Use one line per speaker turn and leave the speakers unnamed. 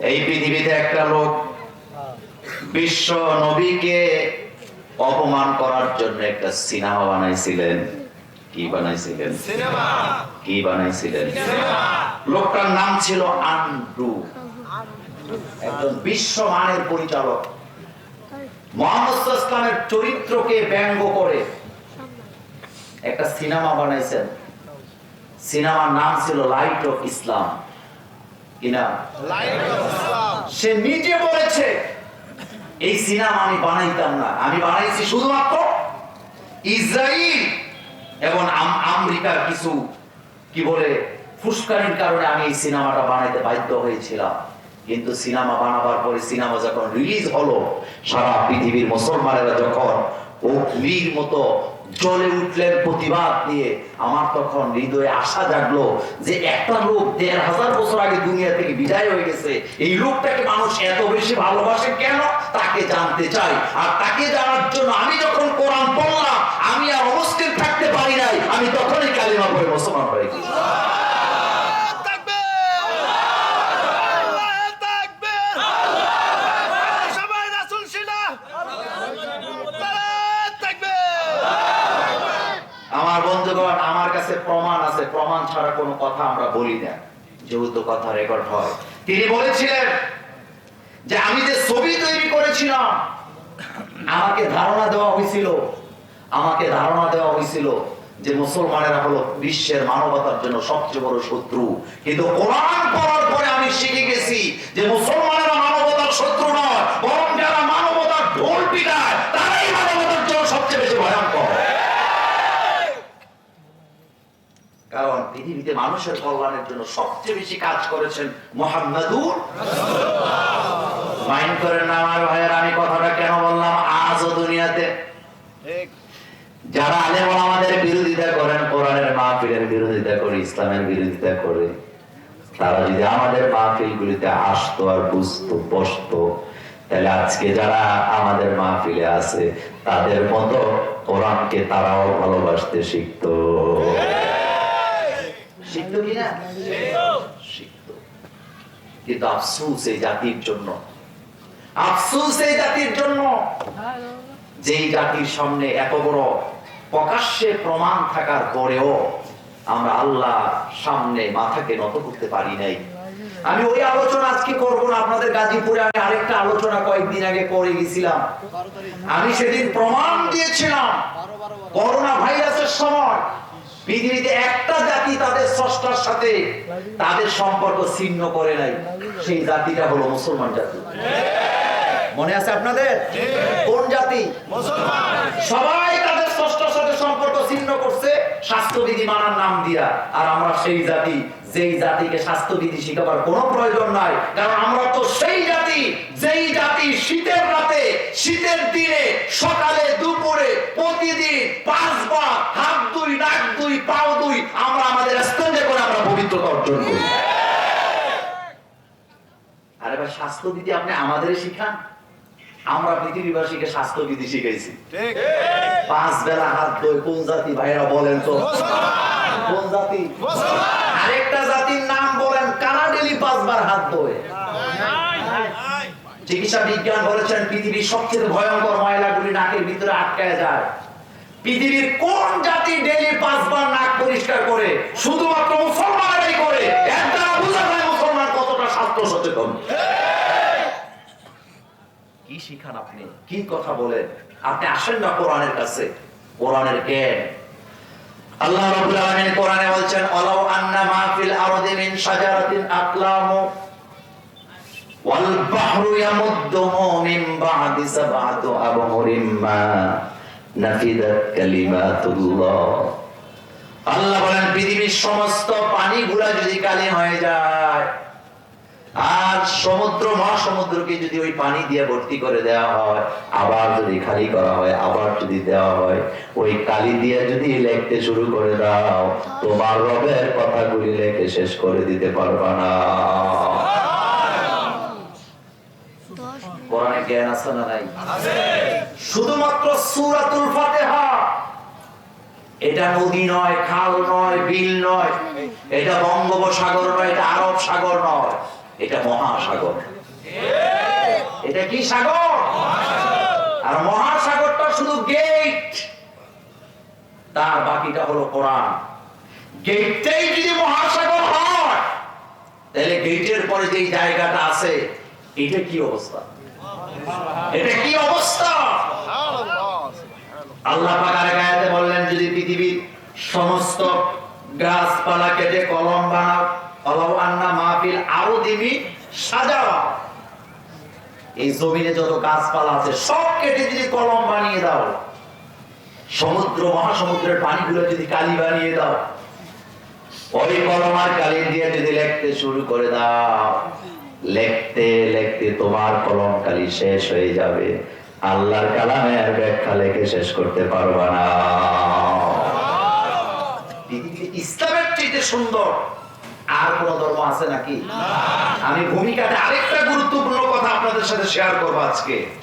এই পৃথিবীতে একটা লোক বিশ্ব নবীকে অপমান করার জন্য একটা সিনেমা বানাইছিলেন। কি বানাইছিলেন? সিনেমা। কি বানাইছিলেন? সিনেমা। লোকটার নাম ছিল আন্ড্রু, একজন বিশ্বমানের পরিচালক। মুহাম্মদ সাল্লাল্লাহু আলাইহি ওয়াসাল্লামের চরিত্রকে ব্যঙ্গ করে একটা সিনেমা বানাইছেন। সিনেমার নাম ছিল লাইট অফ ইসলাম। কিনা? Light of Islam. সে নিজে বলেছে এই সিনেমা আমি বানাইতাম না, আমি বানাইছি শুধুমাত্র ইসরায়েল এবং আমেরিকার কিছু কি বলে ফুসকানির কারণে আমি এই সিনেমাটা বানাইতে বাধ্য হয়েছিলাম। কিন্তু সিনেমা বানাবার পরে সিনেমা যখন রিলিজ হলো, সারা পৃথিবীর মুসলমানেরা যখন অগ্নির মতো জ্বলে উঠলেন প্রতিবাদ নিয়ে, আমার তখন হৃদয়ে আশা জাগলো যে একটা লোক ১৫০০ বছর আগে দুনিয়া থেকে বিদায় হয়ে গেছে, এই লোকটাকে মানুষ এত বেশি ভালোবাসে কেন, তাকে জানতে চাই। আর তাকে জানার জন্য আমি যখন কোরআন পড়লাম, আমি আর অমুসলিম থাকতে পারি নাই, আমি তখনই কালিমা পড়ে মুসলমান হয়ে গেছি। আমার বন্ধুগণ, আমার কাছে প্রমাণ আছে, প্রমাণ ছাড়া কোনো কথা আমরা বলি না, যেহেতু কথা রেকর্ড হয়। তিনি বলেছিলেন যে আমি যে ছবি তৈরি করেছিলাম, আমাকে ধারণা দেওয়া হয়েছিল যে মুসলমানেরা হলো বিশ্বের মানবতার জন্য সবচেয়ে বড় শত্রু। কিন্তু কোরআন পড়ার পরে আমি শিখে গেছি যে মুসলমানেরা মানবতার শত্রু নয়, বরং যারা মানবতার ঢোল পিটায় তারাই মানবতার জন্য সবচেয়ে বেশি ভয়ঙ্কর। কারণ পৃথিবীতে মানুষের কল্যাণের জন্য সবচেয়ে বেশি কাজ করেছেন মুহাম্মাদুর রাসূলুল্লাহ। মাইন্ড করেন না আমার ভাইয়েরা, আমি কথাটা কেন বললাম? আজও দুনিয়াতে যারা আলেম ওলামাদের বিরোধিতা করেন, কোরআনের মাহফিলের বিরোধিতা করে, ইসলামের বিরোধিতা করে, তারা যদি আমাদের মাহফিলগুলিতে আসতো আর বুঝতো, বসতো, তাহলে আজকে যারা আমাদের মাহফিলে আছে তাদের মতো কোরআনকে তারাও ভালোবাসতে শিখতো। শিখতো কিনা? শিখতো। কিন্তু আফসোস এই জাতির জন্য, যেই জাতির সামনে এত বড় প্রকাশ্যে প্রমাণ থাকার পরেও আমরা আল্লাহ সামনে মাথাকে নত করতে পারি নাই। আমি ওই আলোচনা আজকে করব না। আপনাদের গাজীপুরে আমি আরেকটা আলোচনা কয়েকদিন আগে করে গেছিলাম। আমি সেদিন প্রমাণ দিয়েছিলাম করোনা ভাইরাসের সময় পৃথিবীতে একটা জাতি তাদের স্রষ্টার সাথে তাদের সম্পর্ক ছিন্ন করে নাই, সেই জাতিটা হলো মুসলমান জাতি। মনে আছে আপনাদের? কোন জাতি? মুসলমান। সবাই তাদের স্রষ্টার সাথে সম্পর্ক ছিন্ন করছে স্বাস্থ্যবিধি মানার নাম দিয়া। আর আমরা সেই জাতি, যেই জাতিকে স্বাস্থ্যবিধি শিখাবার কোনো প্রয়োজন নাই। কারণ আমরা তো সেই জাতি, যেই জাতি শীতের রাতে, শীতের দিনে, সকালে, দুপুরে, প্রতিদিন 5 বার হাত দুই, নাক দুই, পাও দুই, আমরা আমাদের স্তন্যে করে আমরা পবিত্রতা অর্জন করি। আরে ভাই, স্বাস্থ্যবিধি আপনি আমাদের শিখান। আমরা পৃথিবীবাসীকে স্বাস্থ্যবিধি শিখাইছি। 5 বেলা হাত ধোয় কোন জাতি ভাইরা বলেন তো? কোন জাতি? আরেকটা জাতির নাম বলেন, কারা ডেলি 5 বার হাত ধোয়। চিকিৎসা বিজ্ঞান বলেছেন পৃথিবীর সবচেয়ে ভয়ঙ্কর ময়লাগুলি নাকের ভিতরে আটকায় যায়। পৃথিবীর কোন জাতি ডেলি 5 বার নাক পরিষ্কার করে? শুধুমাত্র মুসলমানরাই করে। এর দ্বারা বোঝা যায় মুসলমান কতটা স্বাস্থ্য সচেতন। কি শিখান আপনি? কি কথা বলেন? আপনি আসেন না কোরআনের কাছে, কোরআনের জ্ঞান। আল্লাহ রাব্বুল আলামিন কোরআনে বলছেন, ওয়ালাউ আন্না মা ফিল আরদি মিন শাজারাতিন আকলামু ওয়াল বাহরু ইয়ামুদ্দুহু মিন বা'দি সাব'াতি আবহুরিম মা নাফিদাত কালিমাতুল্লাহ। আল্লাহ বলেন পৃথিবীর সমস্ত পানিগুলা যদি কালি হয়ে যায়, আর সমুদ্র মহাসমুদ্রকে যদি ওই পানি দিয়ে ভর্তি করে দেওয়া হয়, আবার যদি খালি করা হয়, আবার যদি দেওয়া হয়, ওই কালি দিয়ে যদি লিখতে শুরু করে দাও, তোমার রবের কথাগুলি লিখে শেষ করে দিতে পারবা না। কোরআনে জ্ঞান আছে না নাই? আছে। শুধুমাত্র সূরাতুল ফাতিহা এটা নদী নয়, খাল নয়, বিল নয়, এটা বঙ্গোপসাগর নয়, এটা আরব সাগর নয়, এটা মহাসাগর। এটা কি সাগর? আর মহাসাগরটা শুধু গেট, তার বাকিটা হলো কোরআন। গেটটাই যদি মহাসাগর হয়, তাহলে গেটের পরে যে জায়গাটা আছে, এটা কি অবস্থা? এটা কি অবস্থা? আল্লাহ পাক আরেক আয়াতে বললেন, যদি পৃথিবীর সমস্ত গাছপালা কেটে কলম বানাও, আল্লাহু আন্না মাহফিল আরো দিবি সাজাওয়া, এই জমিনে যত গাছপালা আছে সব কেটে যদি কলম বানিয়ে দাও, সমুদ্র মহাসমুদ্রের পানিগুলো যদি কালি বানিয়ে দাও, ওই কলম আর কালি দিয়ে যদি লিখতে শুরু করে দাও, লিখতে লিখতে তোমার কলম কালি শেষ হয়ে যাবে, আল্লাহর কালামের ব্যাখ্যা লিখে শেষ করতে পারবা না। ইসলামের চেয়ে সুন্দর আর কোন ধর্ম আছে নাকি? আমি ভূমিকাতে আরেকটা গুরুত্বপূর্ণ কথা আপনাদের সাথে শেয়ার করবো আজকে।